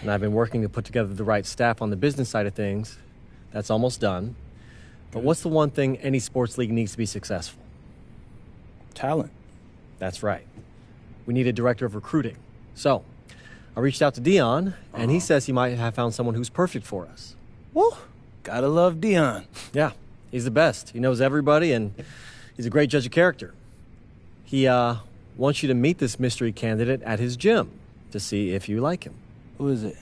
and I've been working to put together the right staff on the business side of things. That's almost done. But what's the one thing any sports league needs to be successful? Talent. That's right. We need a director of recruiting. So, I reached out to Dion, and he says he might have found someone who's perfect for us. Woo! Gotta love Dion. Yeah, he's the best. He knows everybody, and he's a great judge of character. He wants you to meet this mystery candidate at his gym to see if you like him. Who is it?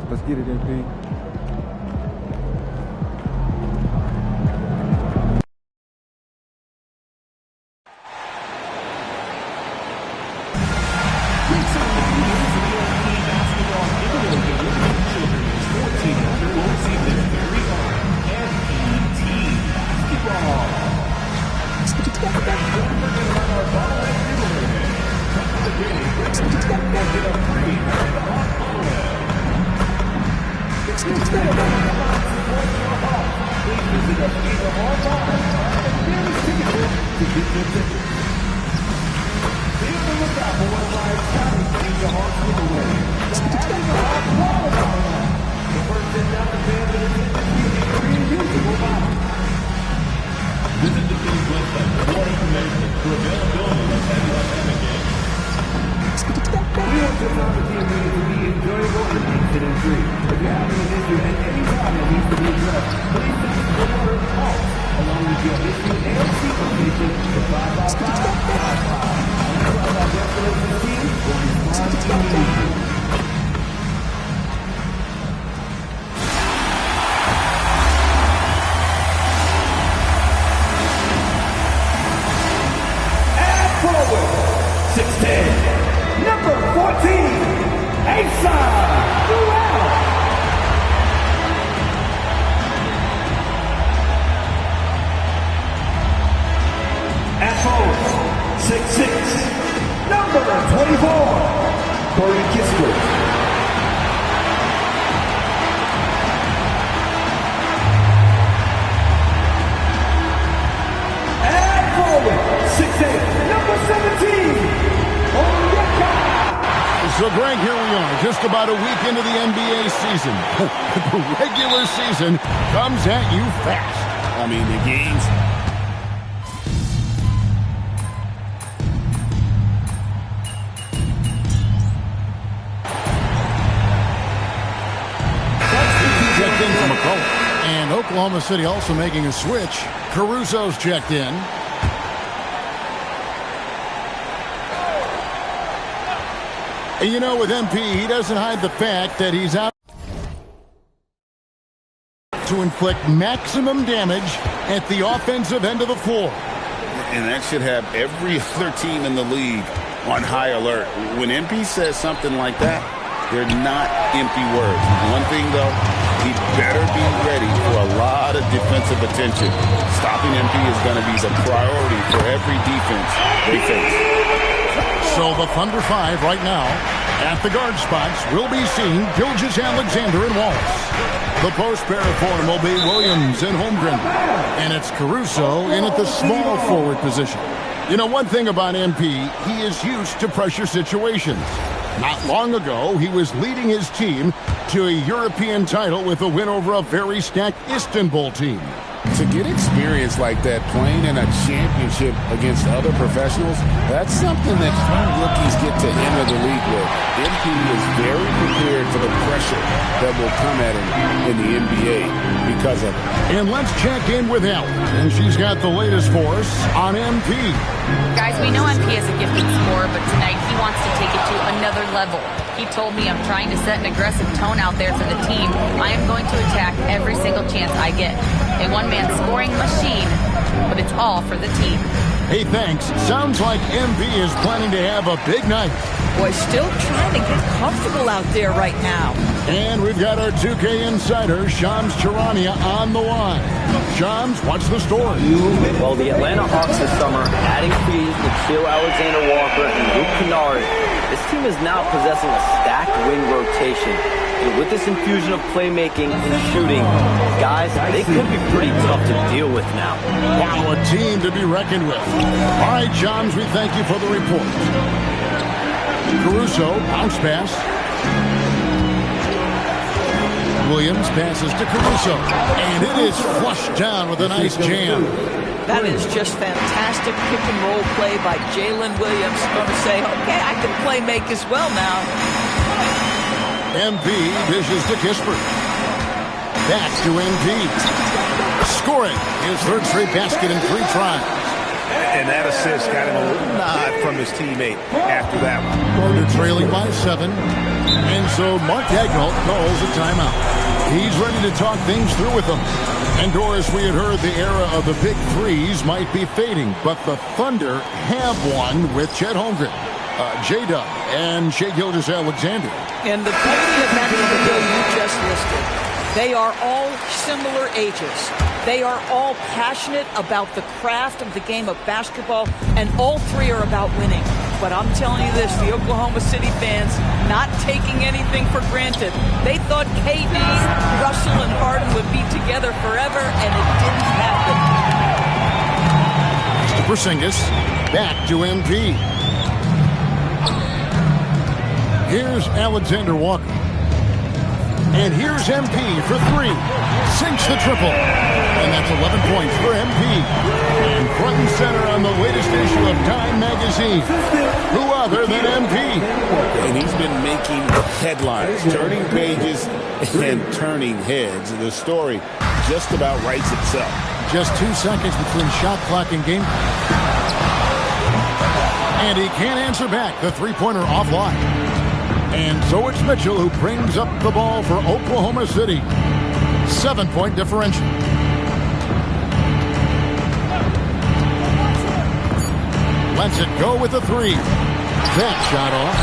Let's get it, MP. Visit the team's website for more information for availability of entertainment games. We want this opportunity to be enjoyable and incident-free. If you're having an issue at any time that needs to be addressed, please text the word HALT along with your issue and location to 55555. And our destination team will respond immediately. Number 14, Asa Ruel. At home, 6'6", number 24, Corey Kispert. At forward, 6'8", number 17. So, Greg, here we are, just about a week into the NBA season. The regular season comes at you fast. I mean, the games. Checked in from McCullough. And Oklahoma City also making a switch. Caruso's checked in. You know, with MP, he doesn't hide the fact that he's out to inflict maximum damage at the offensive end of the floor. and that should have every other team in the league on high alert. When MP says something like that, they're not empty words. One thing, though, he better be ready for a lot of defensive attention. Stopping MP is going to be the priority for every defense they face. So the Thunder 5 right now. At the guard spots will be seen Gilgeous-Alexander and Wallace. The post pair form will be Williams and Holmgren. And it's Caruso in at the small forward position. You know, one thing about MP, he is used to pressure situations. Not long ago, he was leading his team to a European title with a win over a very stacked Istanbul team. To get experience like that playing in a championship against other professionals, that's something that few rookies get to enter the league with. MP is very prepared for the pressure that will come at him in the NBA because of it. And let's check in with Al, and she's got the latest for us on MP. Guys, we know MP is a gifted scorer, but tonight he wants to take it to another level. He told me I'm trying to set an aggressive tone out there for the team. I am going to attack every single chance I get. A one-man scoring machine, but it's all for the team. Hey, thanks. Sounds like MP is planning to have a big night. Boy, still trying to get comfortable out there right now. And we've got our 2K insider, Shams Charania, on the line. Shams, what's the story? Well, the Atlanta Hawks this summer adding speed with Nikhil Alexander-Walker and Luke Kennard. This team is now possessing a stacked wing rotation. And with this infusion of playmaking and shooting, guys, they could be pretty tough to deal with now. Wow, a team to be reckoned with. All right, Shams, we thank you for the report. Caruso, bounce pass. Williams passes to Caruso, and it is flushed down with a nice jam. That is just fantastic pick-and-roll play by Jalen Williams. Going to say, okay, I can play make as well now. MP dishes to Kispert. Back to MP. Scoring his third straight basket in 3 tries. And that assist got him a little nod from his teammate after that one. They're trailing by 7. And so Mark Daigneault calls a timeout. He's ready to talk things through with them. And Doris, we had heard the era of the big threes might be fading, but the Thunder have one with Chet Holmgren, J-Dub, and Shai Gilgeous-Alexander. And the beauty of that trio you just listed, they are all similar ages. They are all passionate about the craft of the game of basketball, and all 3 are about winning. But I'm telling you this, the Oklahoma City fans not taking anything for granted. They thought KD, Russell, and Harden would be together forever, and it didn't happen. Porzingis, back to MP. Here's Alexander Walker. And here's MP for 3. Sinks the triple. And that's 11 points for MP. And front and center on the latest issue of Time Magazine. Who other than MP? And he's been making headlines, turning pages and turning heads. The story just about writes itself. Just 2 seconds between shot clock and game. And he can't answer back. The three-pointer offline. And so it's Mitchell who brings up the ball for Oklahoma City. 7-point differential. Lets it go with the 3. That shot off.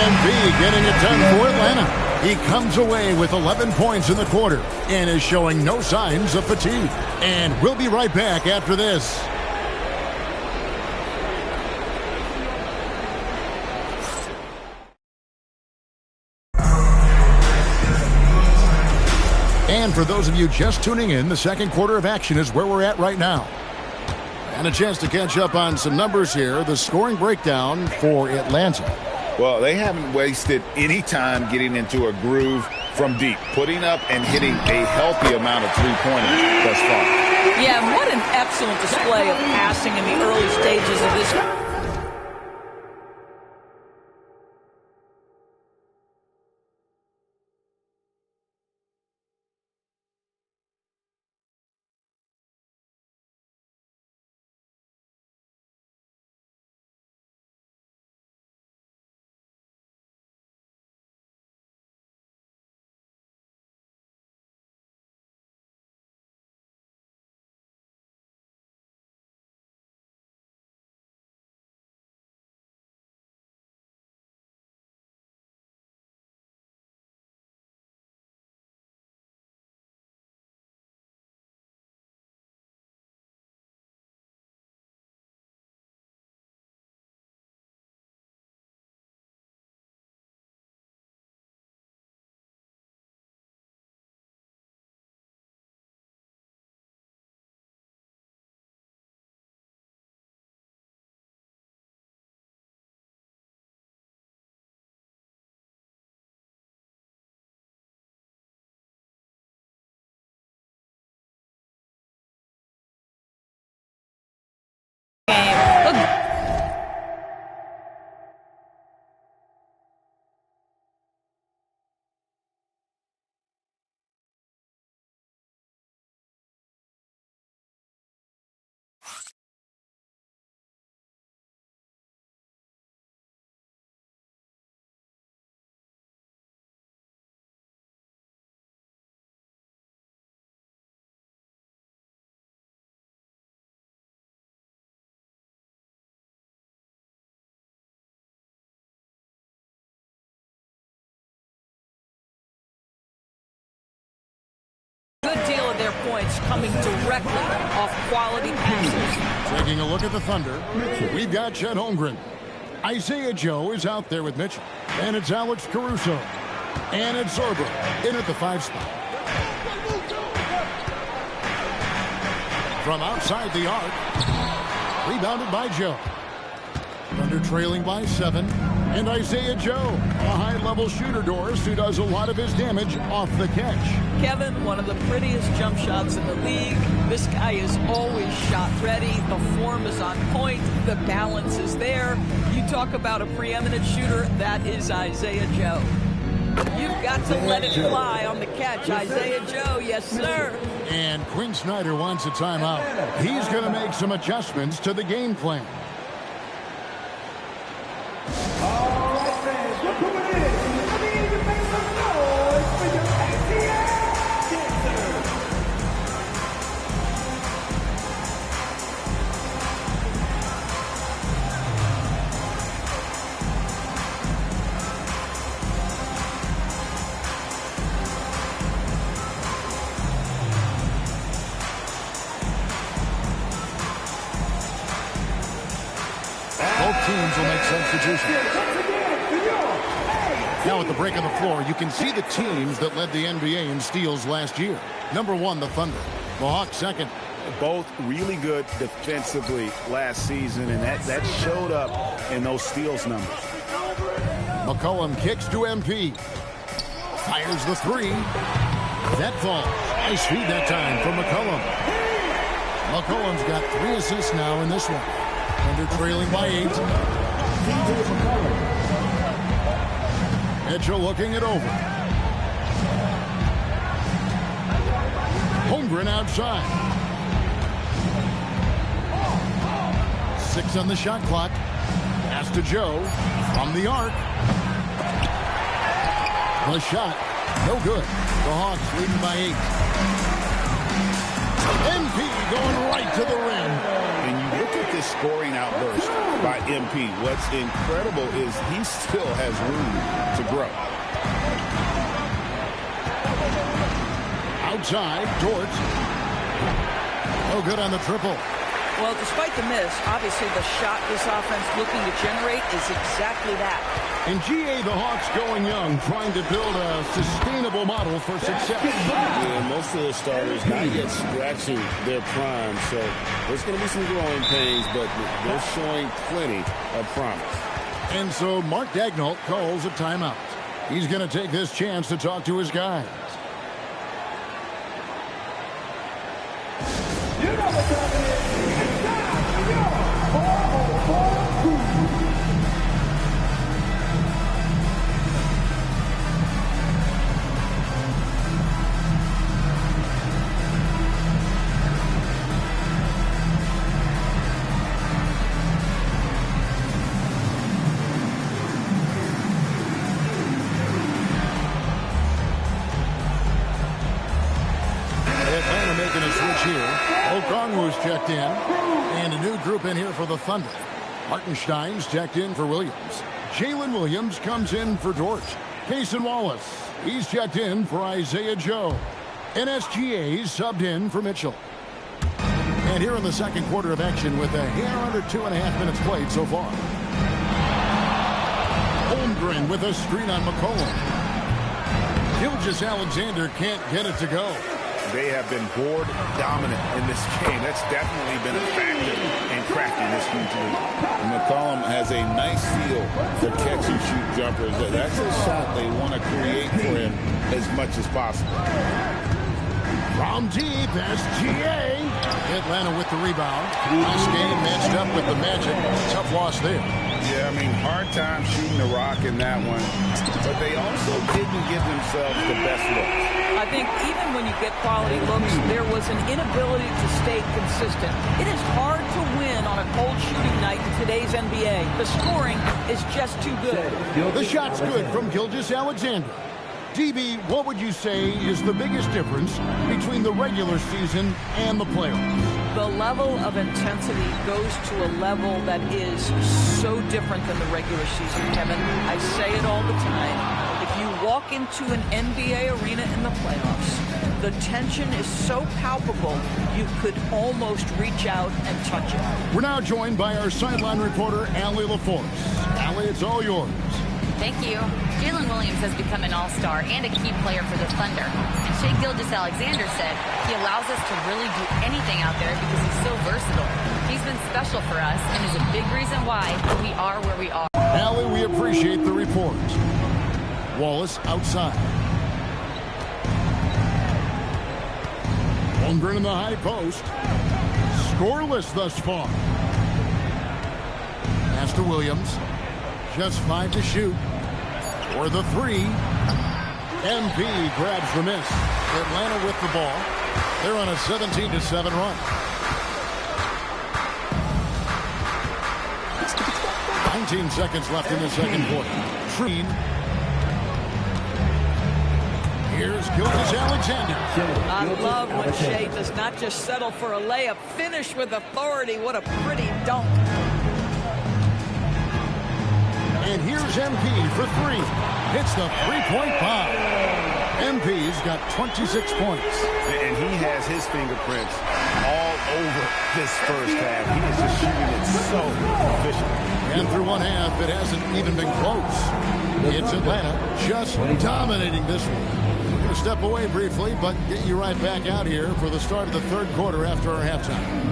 And B getting it done for Atlanta. He comes away with 11 points in the quarter and is showing no signs of fatigue. And we'll be right back after this. And for those of you just tuning in, the second quarter of action is where we're at right now. And a chance to catch up on some numbers here. The scoring breakdown for Atlanta. Well, they haven't wasted any time getting into a groove from deep, putting up and hitting a healthy amount of three-pointers thus far. Yeah, what an excellent display of passing in the early stages of this their points coming directly off quality passes. Taking a look at the Thunder, we've got Chet Holmgren. Isaiah Joe is out there with Mitchell. And it's Alex Caruso. And it's Zorba in at the 5 spot. From outside the arc, rebounded by Joe. Thunder trailing by 7. And Isaiah Joe, a high-level shooter, Doris, who does a lot of his damage off the catch. Kevin, one of the prettiest jump shots in the league. This guy is always shot ready. The form is on point. The balance is there. You talk about a preeminent shooter, that is Isaiah Joe. You've got to let it fly on the catch. Isaiah Joe, yes, sir. And Quinn Snyder wants a timeout. He's going to make some adjustments to the game plan. All right, fans, look who it is. I need you to make some noise for your ATL dancers. Both teams will make substitutions. Now at the break on the floor, you can see the teams that led the NBA in steals last year. Number 1, the Thunder. The Hawks second. Both really good defensively last season, and that showed up in those steals numbers. McCollum kicks to MP. Fires the 3. That falls. Nice feed that time from McCollum. McCollum's got 3 assists now in this one. Thunder trailing by 8. Mitchell looking it over. Holmgren outside. 6 on the shot clock. Pass to Joe from the arc. The shot, no good. The Hawks leading by 8. MP going right to the rim. And you look at this scoring outburst by MP. What's incredible is he still has room to grow. Outside, Dort. No good on the triple. Well, despite the miss, obviously the shot this offense looking to generate is exactly that. In GA, the Hawks going young, trying to build a sustainable model for success. Yeah, most of the starters not yet scratching their prime, so there's going to be some growing pains, but they're showing plenty of promise. And so Mark Daigneault calls a timeout. He's going to take this chance to talk to his guys. You know what time it is. It's time for your 404 crew. Atlanta making a switch here. Okongwu's checked in. And a new group in here for the Thunder. Hartenstein's checked in for Williams. Jalen Williams comes in for Dort. Cason Wallace, he's checked in for Isaiah Joe. And SGA's subbed in for Mitchell. And here in the second quarter of action with a hair under 2.5 minutes played so far. Holmgren with a screen on McCollum. Gilgeous-Alexander can't get it to go. They have been board dominant in this game. That's definitely been a factor in cracking this huge lead. McCollum has a nice feel for catch-and-shoot jumpers. That's a shot they want to create for him as much as possible. From deep, SGA. Atlanta with the rebound. Last game matched up with the Magic. Tough loss there. Yeah, I mean, hard time shooting the rock in that one. But they also didn't give themselves the best looks. I think even when you get quality looks, there was an inability to stay consistent. It is hard to win on a cold shooting night in today's NBA. The scoring is just too good. The shot's good from Gilgeous-Alexander. DB, what would you say is the biggest difference between the regular season and the playoffs? The level of intensity goes to a level that is so different than the regular season, Kevin. I say it all the time. If You walk into an NBA arena in the playoffs. The tension is so palpable, you could almost reach out and touch it. We're now joined by our sideline reporter, Allie LaForce. Allie, it's all yours. Thank you. Jalen Williams has become an all-star and a key player for the Thunder. And Shai Gilgeous-Alexander said he allows us to really do anything out there because he's so versatile. He's been special for us and is a big reason why we are where we are. Allie, we appreciate the report. Wallace outside. Holmgren in the high post. Scoreless thus far. Pass to Williams. Just 5 to shoot. For the 3. MP grabs the miss. Atlanta with the ball. They're on a 17-7 run. 19 seconds left in the second quarter. Treen. Here's Gilgeous-Alexander. I love when Shai does not just settle for a layup, finish with authority. What a pretty dunk. And here's MP for 3. Hits the three-point bomb. MP's got 26 points. And he has his fingerprints all over this first half. He is just shooting it so efficiently. And through one half, it hasn't even been close. It's Atlanta just dominating this one. We're going to step away briefly, but get you right back out here for the start of the third quarter after our halftime.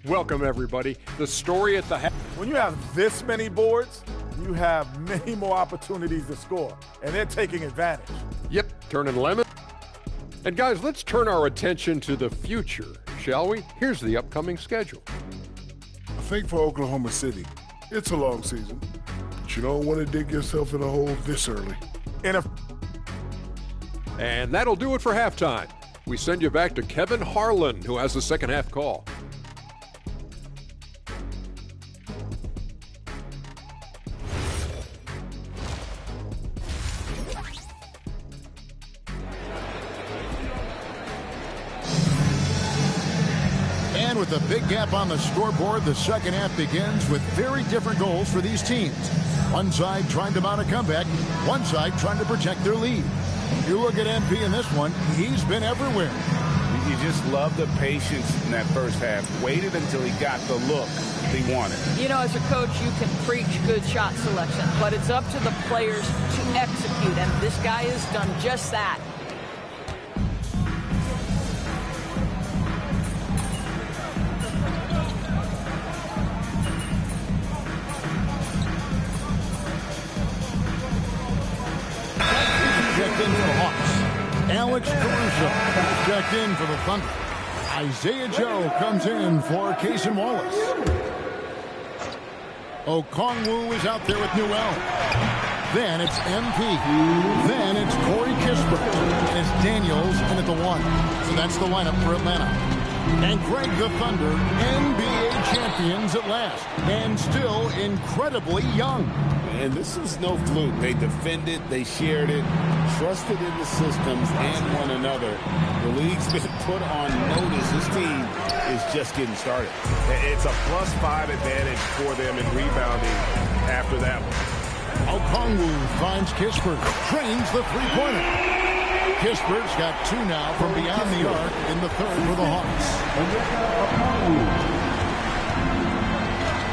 Welcome, everybody. The story at the half. When you have this many boards, you have many more opportunities to score, and they're taking advantage. Yep, turning lemon. And guys, let's turn our attention to the future, shall we? Here's the upcoming schedule. I think for Oklahoma City, it's a long season, but you don't want to dig yourself in a hole this early. And that'll do it for halftime. We send you back to Kevin Harlan, who has the second half call. With a big gap on the scoreboard, the second half begins with very different goals for these teams. One side trying to mount a comeback, one side trying to protect their lead. You look at MP in this one, he's been everywhere. You just love the patience in that first half. Waited until he got the look he wanted. You know, as a coach, you can preach good shot selection, but it's up to the players to execute, and this guy has done just that. Alex Caruso checked in for the Thunder. Isaiah Joe comes in for Cason Wallace. Okongwu is out there with Newell. Then it's MP. Then it's Corey Kispert. And it's Daniels in at the 1. So that's the lineup for Atlanta. And Greg the Thunder, NBA champions at last. And still incredibly young. And this is no fluke. They defended, they shared it, trusted in the systems and one another. The league's been put on notice. This team is just getting started. It's a +5 advantage for them in rebounding after that one. Okongwu finds Kispert, trains the three-pointer. Kispert's got 2 now from beyond the arc in the third for the Hawks.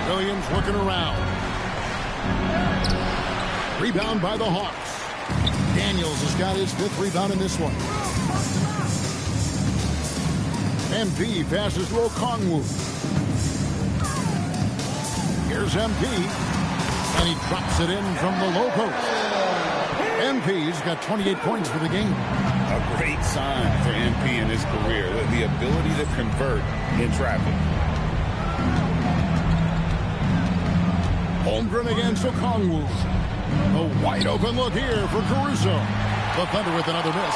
Williams looking around. Rebound by the Hawks. Daniels has got his 5th rebound in this one. MP passes to Okongwu. Here's MP. And he drops it in from the low post. MP's got 28 points for the game. A great sign for MP in his career. The ability to convert in traffic. Holmgren against Okongwu. A wide open look here for Caruso. The Thunder with another miss.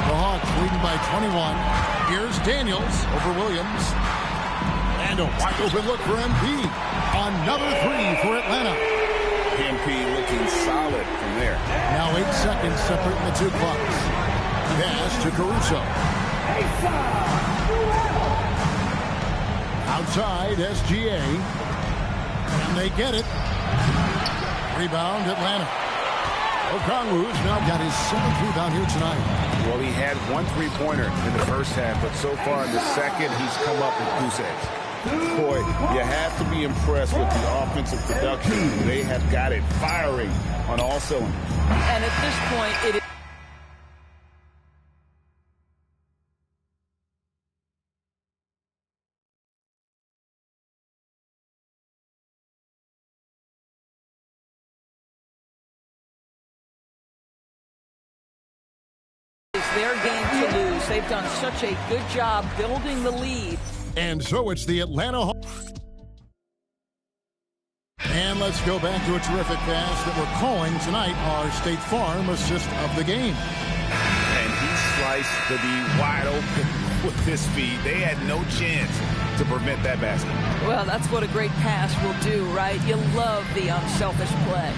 The Hawks leading by 21. Here's Daniels over Williams. And a wide open look for MP. Another 3 for Atlanta. MP looking solid good from there. Now 8 seconds separating the two clocks. Pass to Caruso. Outside, SGA. And they get it. Rebound, Atlanta. Okongwu's now got his 7th rebound here tonight. Well, he had 1 3-pointer in the first half, but so far in the second, he's come up with goose eggs. Boy, you have to be impressed with the offensive production. They have got it firing on all cylinders. And at this point, it is. Their game to lose. They've done such a good job building the lead. And so it's the Atlanta Hawks. And let's go back to a terrific pass that we're calling tonight our State Farm assist of the game. And he sliced the D wide open with his speed. They had no chance to prevent that basket. Well, that's what a great pass will do, right? You love the unselfish play.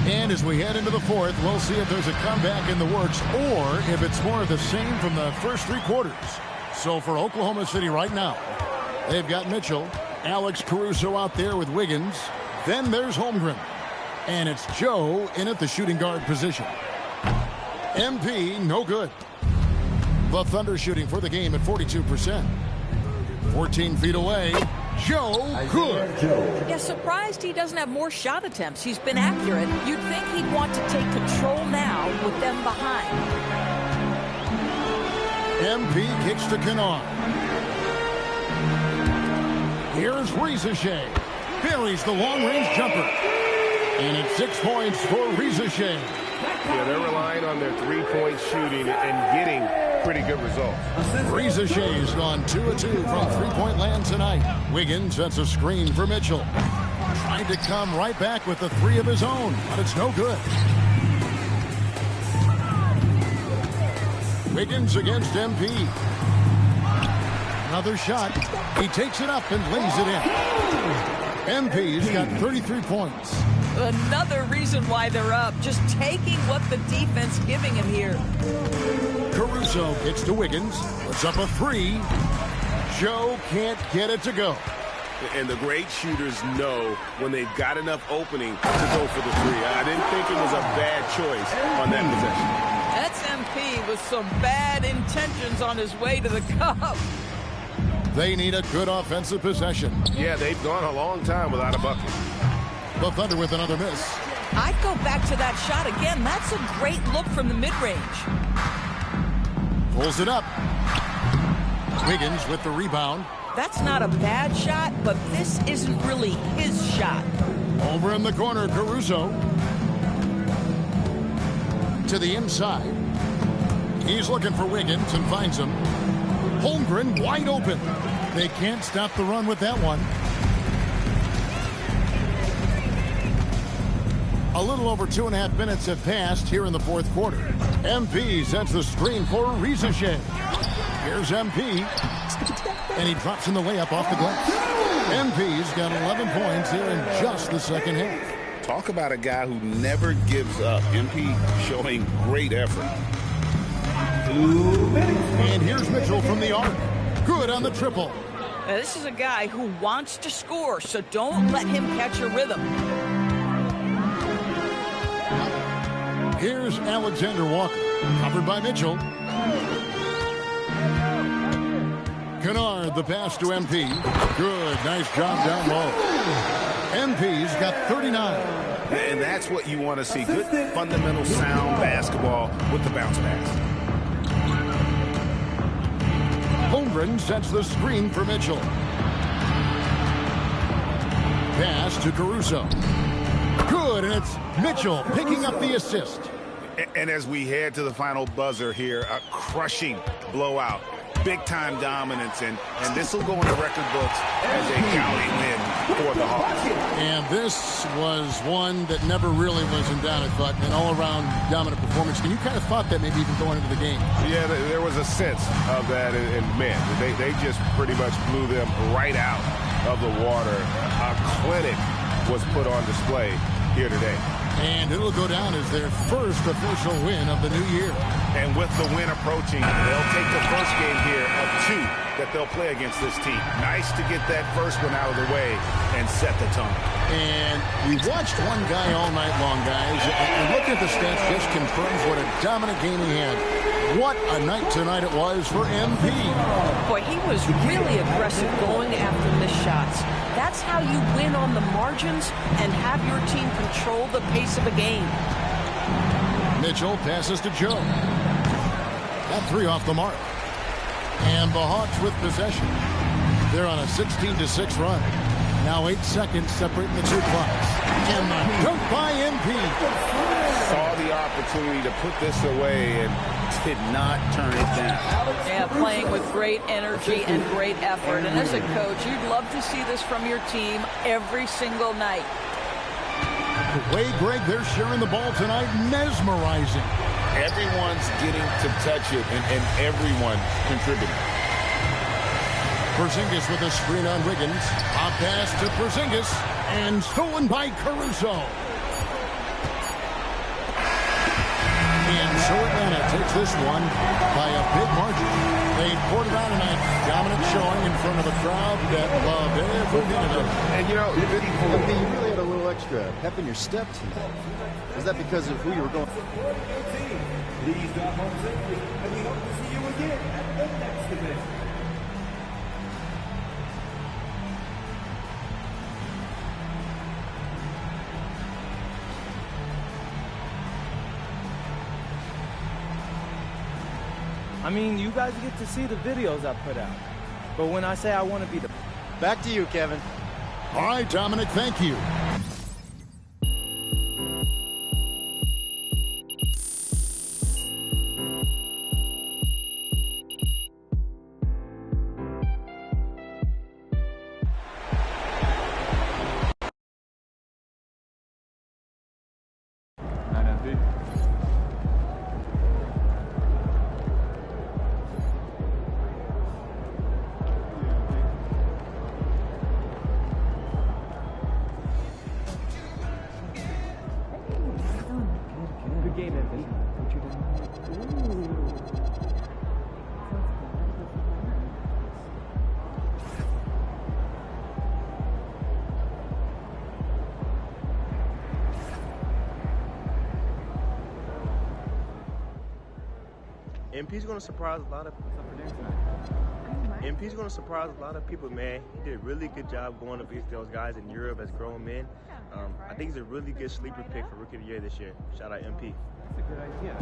And as we head into the fourth, we'll see if there's a comeback in the works or if it's more of the same from the first 3 quarters. So for Oklahoma City right now, they've got Mitchell, Alex Caruso out there with Wiggins. Then there's Holmgren. And it's Joe in at the shooting guard position. MP, no good. The Thunder shooting for the game at 42%. 14 feet away. Joe, good. Yeah, surprised he doesn't have more shot attempts. He's been accurate. You'd think he'd want to take control now with them behind. MP kicks to Kennard. Here's Reza Shea. Buries the long-range jumper. And it's 6 points for Reza Shea. Yeah, they're relying on their 3-point shooting and getting pretty good results. Reza Shea's gone 2 of 2 from 3-point land tonight. Wiggins sets a screen for Mitchell. Trying to come right back with the 3 of his own, but it's no good. Wiggins against MP. Another shot. He takes it up and lays it in. MP's got 33 points. Another reason why they're up. Just taking what the defense giving him here. Caruso gets to Wiggins. Puts up a 3. Joe can't get it to go. And the great shooters know when they've got enough opening to go for the 3. I didn't think it was a bad choice on that possession. That's MP with some bad intentions on his way to the cup. They need a good offensive possession. Yeah, they've gone a long time without a bucket. The Thunder with another miss. I'd go back to that shot again. That's a great look from the mid-range. Pulls it up. Wiggins with the rebound. That's not a bad shot, but this isn't really his shot. Over in the corner, Caruso. To the inside. He's looking for Wiggins and finds him. Holmgren wide open. They can't stop the run with that one. A little over 2.5 minutes have passed here in the fourth quarter. MP sets the screen for Reza Shea. Here's MP. And he drops in the layup off the glass. MP's got 11 points here in just the second half. Talk about a guy who never gives up. MP showing great effort. And here's Mitchell from the arc. Good on the triple. Now, this is a guy who wants to score, so don't let him catch a rhythm. Here's Alexander Walker, covered by Mitchell. Kennard, the pass to MP. Good, nice job down low. MP's got 39. And that's what you want to see. Good, fundamental, sound basketball with the bounce pass. Holmgren sets the screen for Mitchell. Pass to Caruso. Good, and it's Mitchell picking up the assist. And as we head to the final buzzer here, a crushing blowout. Big-time dominance, and this will go in the record books as a county win for the Hawks. And this was one that never really was in doubt, I thought, an all-around dominant performance. And you kind of thought that maybe even going into the game. Yeah, there was a sense of that, and man, they just pretty much blew them right out of the water. A clinic was put on display here today. And it'll go down as their first official win of the new year. And with the win approaching, they'll take the first game here of 2 that they'll play against this team. Nice to get that first one out of the way and set the tone. And we watched one guy all night long, guys, and looking at the stats just confirms what a dominant game he had. What a night tonight it was for MP. Boy, he was really aggressive going after missed shots. That's how you win on the margins and have your team control the pace of a game. Mitchell passes to Joe. That 3 off the mark. And the Hawks with possession. They're on a 16-6 run. Now 8 seconds separating the 2 clocks. And the dunk by MP. Saw the opportunity to put this away and did not turn it down. Yeah, playing with great energy and great effort. And as a coach, you'd love to see this from your team every single night. The way, Greg, they're sharing the ball tonight, mesmerizing. Everyone's getting to touch it, and everyone contributing. Porzingis with a screen on Wiggins. A pass to Porzingis, and stolen by Caruso. And so Atlanta takes this one by a big margin. They poured it on tonight. Dominant showing in front of a crowd that loved every minute of it. And you know, you really had a little extra pep in your step tonight. Was that because of who you were going? Please stop on safely, and we hope to see you again at the next event. I mean, you guys get to see the videos I put out. But when I say I want to be the... Back to you, Kevin. All right, Dominic, thank you. MP's going to surprise a lot of people, man. He did a really good job going up against those guys in Europe as grown men. I think he's a really good sleeper pick for Rookie of the Year this year. Shout out MP. That's a good idea.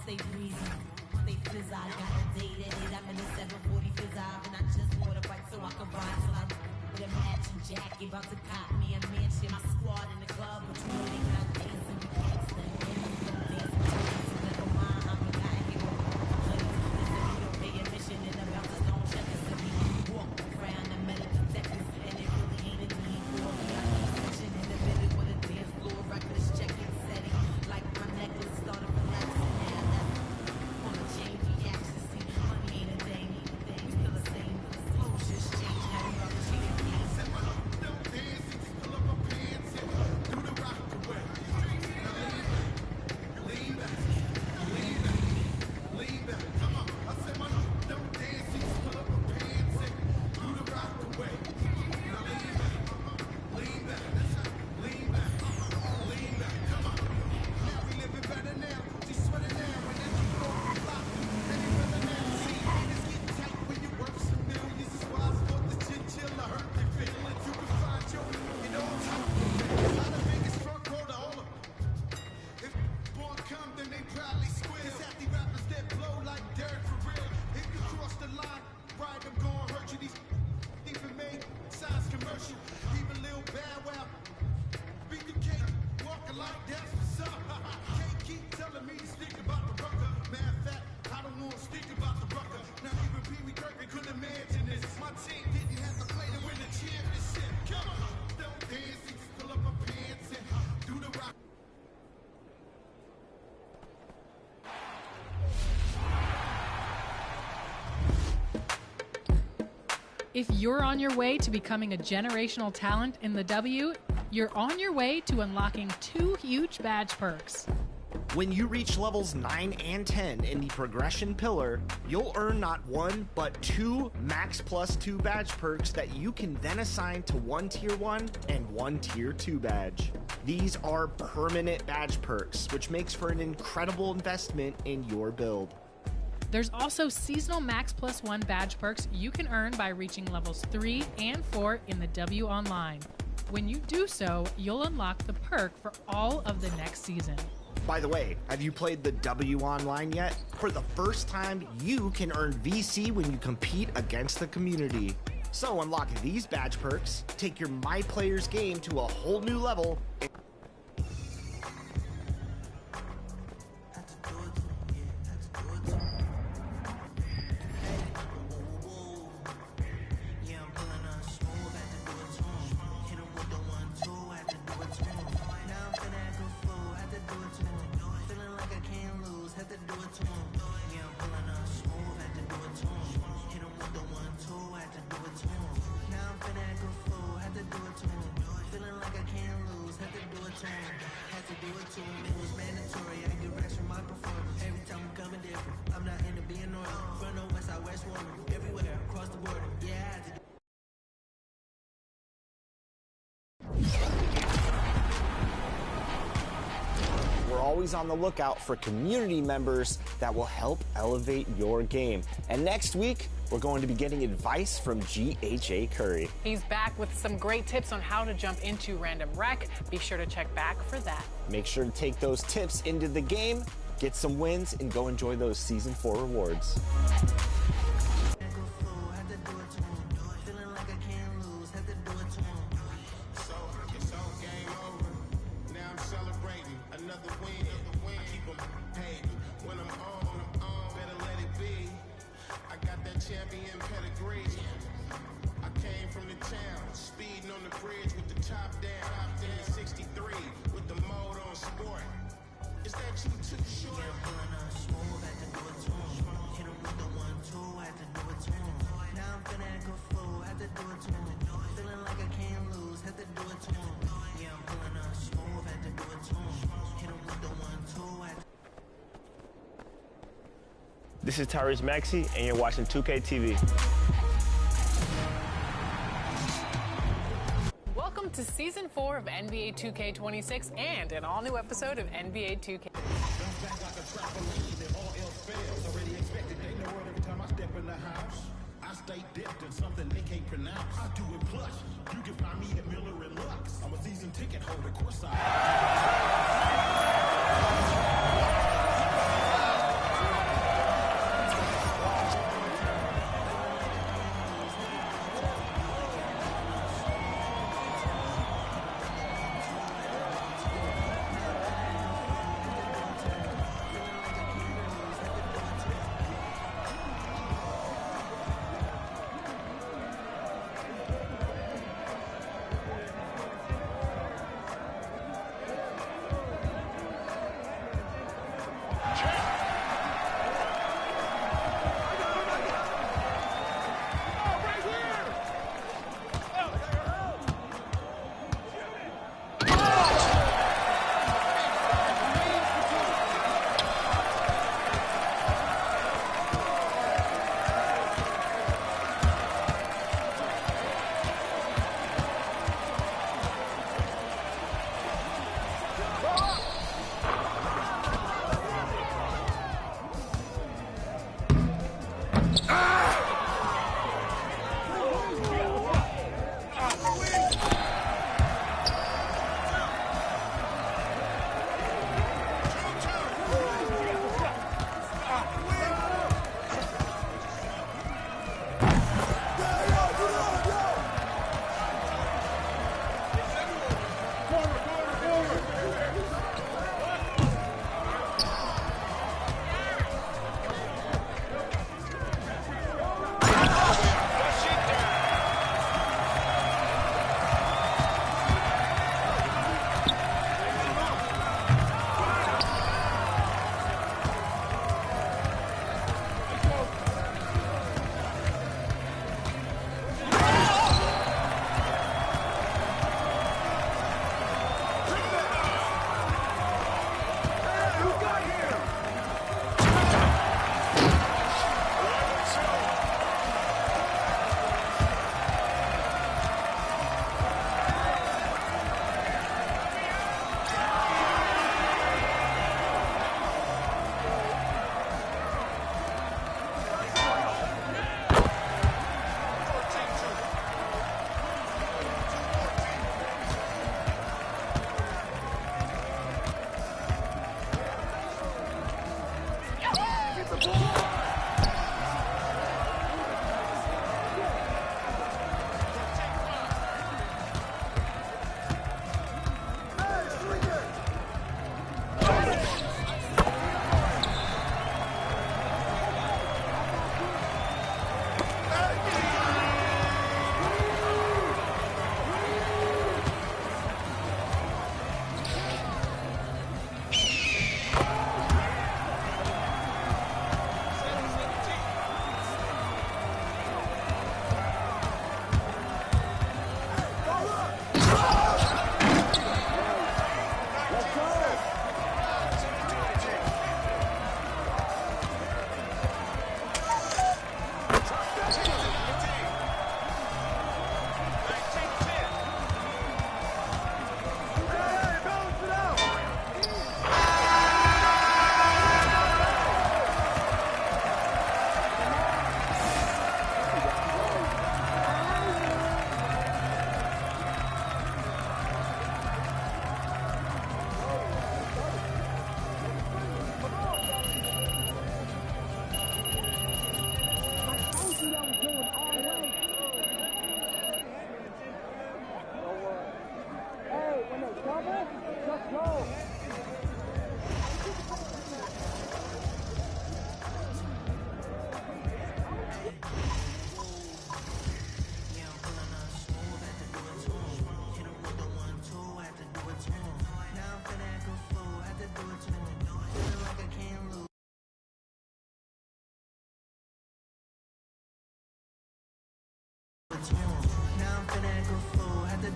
stay breezy. They fizz, I got a date at 8. I'm in the 740 fizz, and I just bought a bike so I can ride. So I'm with a matching jacket, about to cop me a mansion. My squad in the club, but you know they got dancing. We gangsta, and we don't dance with tourists. So never mind, I'm a guy here with plays. Listen, we don't pay admission, and the bouncers don't check us. And we walk around the metal detectors, and it really ain't a need for me. I need section in the middle with a dance floor, reckless checking setting. Like my necklace started relaxing, now that's on a chain reaction. See, money ain't a thing, we still the same. Clothes just change, now we about to change. If you're on your way to becoming a generational talent in the W, you're on your way to unlocking 2 huge badge perks. When you reach levels 9 and 10 in the progression pillar, you'll earn not 1, but 2 Max Plus 2 badge perks that you can then assign to 1 Tier 1 and 1 Tier 2 badge. These are permanent badge perks, which makes for an incredible investment in your build. There's also seasonal Max Plus 1 badge perks you can earn by reaching levels 3 and 4 in the W Online. When you do so, you'll unlock the perk for all of the next season. By the way, have you played the W Online yet? For the first time, you can earn VC when you compete against the community. So unlock these badge perks, take your My Players game to a whole new level, always on the lookout for community members that will help elevate your game. And next week, we're going to be getting advice from GHA Curry. He's back with some great tips on how to jump into Random Rec. Be sure to check back for that. Make sure to take those tips into the game, get some wins, and go enjoy those Season 4 rewards. Champion pedigree. I came from the town, speeding on the bridge with the top down. In the 63 with the mode on sport. Is that you too short? Yeah, I'm pulling up smooth, had to do it to him. Hit him with the 1-2, had to do it to him. Now I'm finna act a fool, had to do it to him. Feeling like I can't lose, had to do it to him. Yeah, I'm pulling up smooth, had to do it to him. Hit him with the 1-2, had to. This is Tyrese Maxey, and you're watching 2K TV. Welcome to Season 4 of NBA 2K26 and an all-new episode of NBA 2K. I stay dipped in something they can't pronounce. I do it plush. You can find me at Miller and Lux. I'm a season ticket holder, course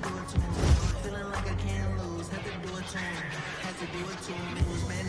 do it to him. Feeling like I can't lose, had to do it to him. Had to do it to him. It was bad.